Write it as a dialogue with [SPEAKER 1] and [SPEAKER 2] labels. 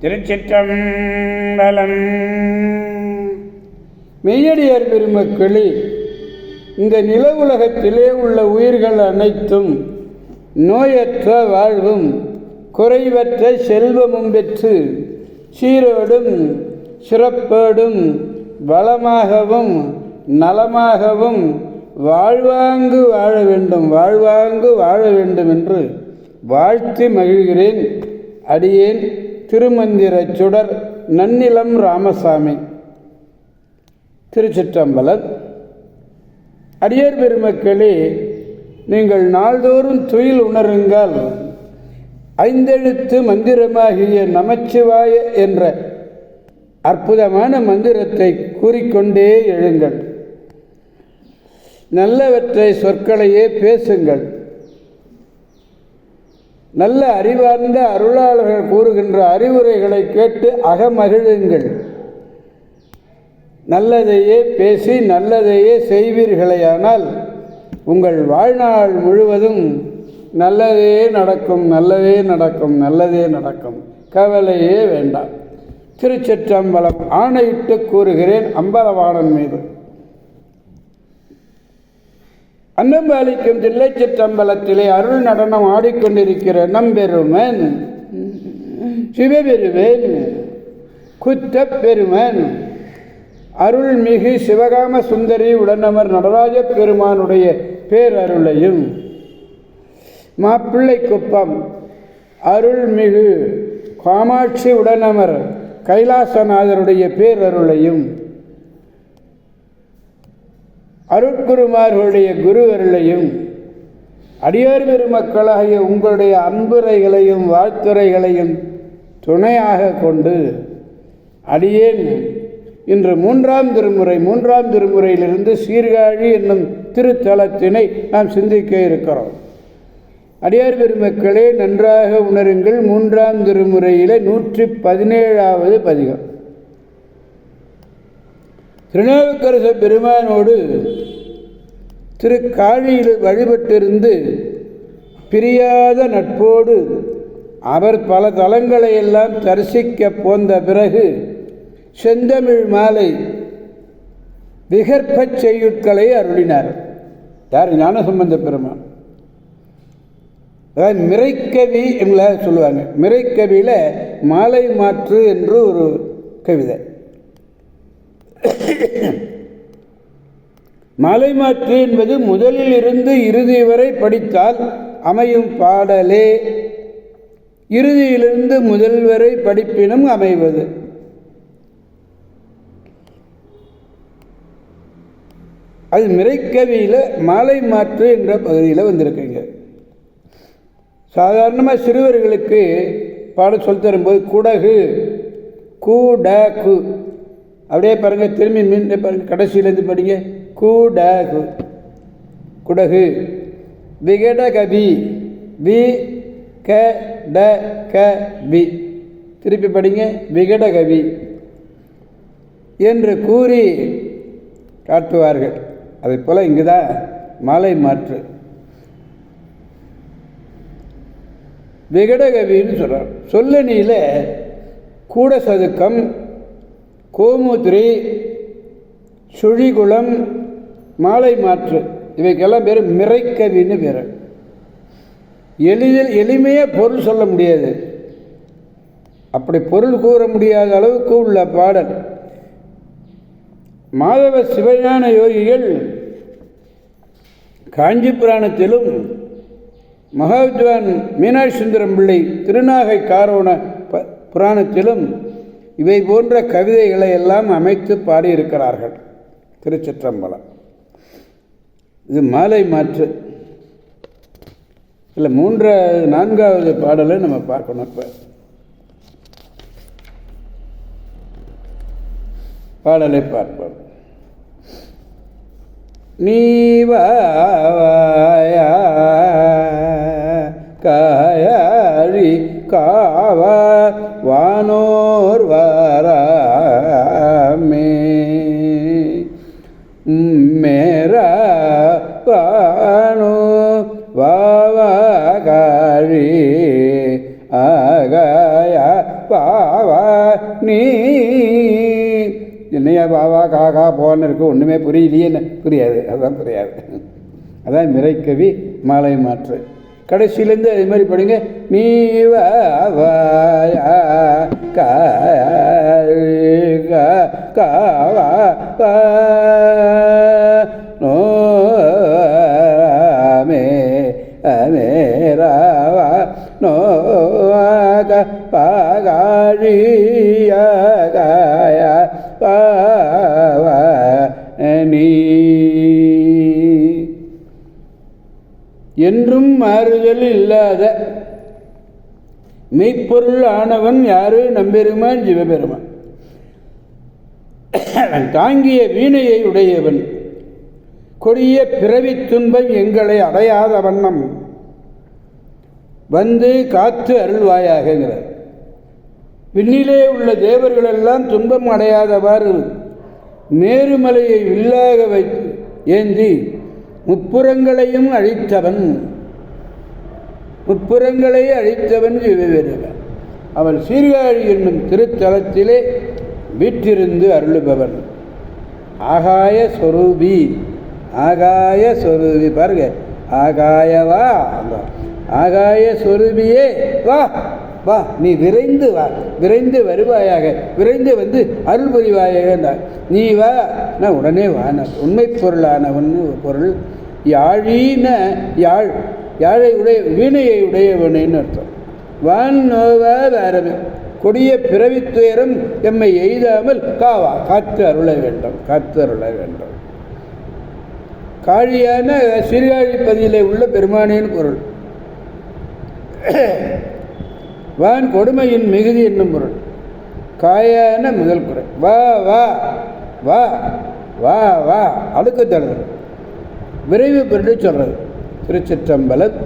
[SPEAKER 1] திருச்சிற்றம்பலம். மெய்யடியார் பெருமக்களே, இந்த நில உலகத்திலே உள்ள உயிர்கள் அனைத்தும் நோயற்ற வாழ்வும் குறைவற்ற செல்வமும் பெற்று சீரோடும் சிறப்போடும் வளமாகவும் நலமாகவும் வாழ்வாங்கு வாழ வேண்டும் என்று வாழ்த்தி மகிழ்கிறேன். அடியேன் திருமந்திர சுடர் நன்னிலம் ராமசாமி, திருச்சிற்றம்பலம். அடியார் பெருமக்களே, நீங்கள் நாள்தோறும் துயில் உணருங்கள். ஐந்தெழுத்து மந்திரமாகிய நமச்சிவாய என்ற அற்புதமான மந்திரத்தை கூறிக்கொண்டே எழுங்கள். நல்லவற்றை சொற்களையே பேசுங்கள். நல்ல அறிவார்ந்த அருளாளர்கள் கூறுகின்ற அறிவுரைகளை கேட்டு அகமகிழுங்கள். நல்லதையே பேசி நல்லதையே செய்வீர்களேயானால் உங்கள் வாழ்நாள் முழுவதும் நல்லதே நடக்கும், நல்லதே நடக்கும். கவலையே வேண்டாம். திருச்சிற்றம்பலம். ஆணையிட்டு கூறுகிறேன் அம்பலவாணன் மீது. அன்னம்பாலிக்கும் தில்லை சிற்றம்பலத்திலே அருள் நடனம் ஆடிக்கொண்டிருக்கிற நம்பெருமன் சிவபெருமன் குற்றப்பெருமன் அருள்மிகு சிவகாம சுந்தரி உடனமர் நடராஜ பெருமானுடைய பேரருளையும், மாப்பிள்ளை குப்பம் அருள்மிகு காமாட்சி உடனமர் கைலாசநாதருடைய பேரருளையும், அருட்குருமார்களுடைய குரு அருளையும், அடியார் பெருமக்களாகிய உங்களுடைய அன்புரைகளையும் வாழ்த்துரைகளையும் துணையாக கொண்டு அடியேன் இன்று மூன்றாம் திருமுறையிலிருந்து சீர்காழி என்னும் திருத்தலத்தினை நாம் சிந்திக்க இருக்கிறோம். அடியார் பெருமக்களே, நன்றாக உணருங்கள். மூன்றாம் திருமுறையிலே 117வது பதிகம். திருநாவுக்கரச பெருமானோடு திருக்காழியில் வழிபட்டிருந்து பிரியாத நட்போடு அவர் பல தலங்களை எல்லாம் தரிசிக்க போந்த பிறகு செந்தமிழ் மாலை விகற்பச் செய்யுட்களை அருளினார். யார்? ஞானசம்பந்த பெருமான். அதாவது மிரைக்கவி எங்களை சொல்லுவாங்க. மிரைக்கவியில் மாலை மாற்று என்று ஒரு கவிதை. மாலை மாற்று என்பது முதலில் இருந்து இறுதி வரை படித்தால் அமையும் பாடலே. இறுதியிலிருந்து முதல் வரை படிப்பினும் அமைவது. அது மிரைக்கவியில் மாலை மாற்று என்ற பகுதியில் வந்திருக்குங்க. சாதாரணமாக சிறுவர்களுக்கு பாடம் சொல்லி தரும்போது குடகு கூட கு அப்படியே பாருங்கள், திரும்பி மீன் பாருங்கள், கடைசியிலேருந்து படிங்க. கூடகு குடகு. விகடகவி வி க ட க வி. திருப்பி படிங்க, விகடகவி என்று கூறி காட்டுவார்கள். அதை போல் இங்கு தான் மாலை மாற்று விகடகவின்னு சொல்கிறார். சொல்லணியில் கூட சதுக்கம், கோமுதிரி, சுழிகுளம், மாலை மாற்று இவைக்கெல்லாம் பேர் மிரைக்கவின்னு பேர். எளிமையாக பொருள் சொல்ல முடியாது. அப்படி பொருள் கூற முடியாத அளவுக்கு உள்ள பாடல். மாதவ சிவஞான யோகிகள் காஞ்சி புராணத்திலும் மகாவித்வான் மீனாட்சி சுந்தரம் பிள்ளை திருநாகை காரோண புராணத்திலும் இவை போன்ற கவிதைகளை எல்லாம் அமைத்து பாடியிருக்கிறார்கள். திருச்சிற்றம்பலம். இது மாலை மாற்று. இல்லை, 4வது பாடலை நம்ம பார்க்கணும். இப்போ பாடலை பார்ப்போம். நீவாயா காயாழி காவ வானோர் வாராமே மேரா வானோ வாவா காழி ஆகாய வா வா நீ என்னையா பாவா காகா போன்னு இருக்கு, ஒன்றுமே புரியலையே, புரியாது, அதுதான் புரியாது. அதான் மிரைக்கவி மாலை மாற்று. கடைசியிலேருந்து அதே மாதிரி படிங்க. நீ வா வாயா கா வா நோ மேராவா நோ பாகாழியா பாவா நீ. என்றும் மாறுதல் இல்லாத மெய்ப்பொருள் ஆனவன் யாரு? நம்பெருமான் சிவபெருமான். தாங்கிய வீணையை உடையவன். கொடிய பிறவி துன்பம் எங்களை அடையாத வண்ணம் வந்து காத்து அருள்வாயாகிறார். விண்ணிலே உள்ள தேவர்களெல்லாம் துன்பம் அடையாதவாறு மேருமலையை வில்லாக வைத்து ஏந்தி முப்புறங்களையும் அழித்தவன். முப்புறங்களை அழித்தவன் சிவபெருமான். அவன் சீர்காழி என்னும் திருத்தலத்திலே வீற்றிருந்து அருளுபவன். ஆகாய சொரூபி, ஆகாய சொரூபி பாருங்க, ஆகாயவா, ஆகாய சொரூபியே வா வா, நீ விரைந்து வா, விரைந்து வருவாயாக, விரைந்து வந்து அருள் புரிவாயாக. நீ வா, நான் உடனே வான உண்மை பொருளானவன் பொருள். யாழின யாழ், யாழை உடைய வீணையை உடையவனேன்னு அர்த்தம். வான் நோவாத அரபு, கொடிய பிறவி துயரம் எம்மை எய்தாமல் காவா, காத்து அருள வேண்டும், காத்து அருள வேண்டும். காழியான சீர்காழிப்பதியிலே உள்ள பெருமானின் பொருள். வான் கொடுமையின் மிகுதி என்னும் பொருள். காயான முதல் குறை. வா வா வா வா வா, அடுக்கு தருது, விரைவு பெற்று சொல்றது. திருச்சிற்றம்பலம்.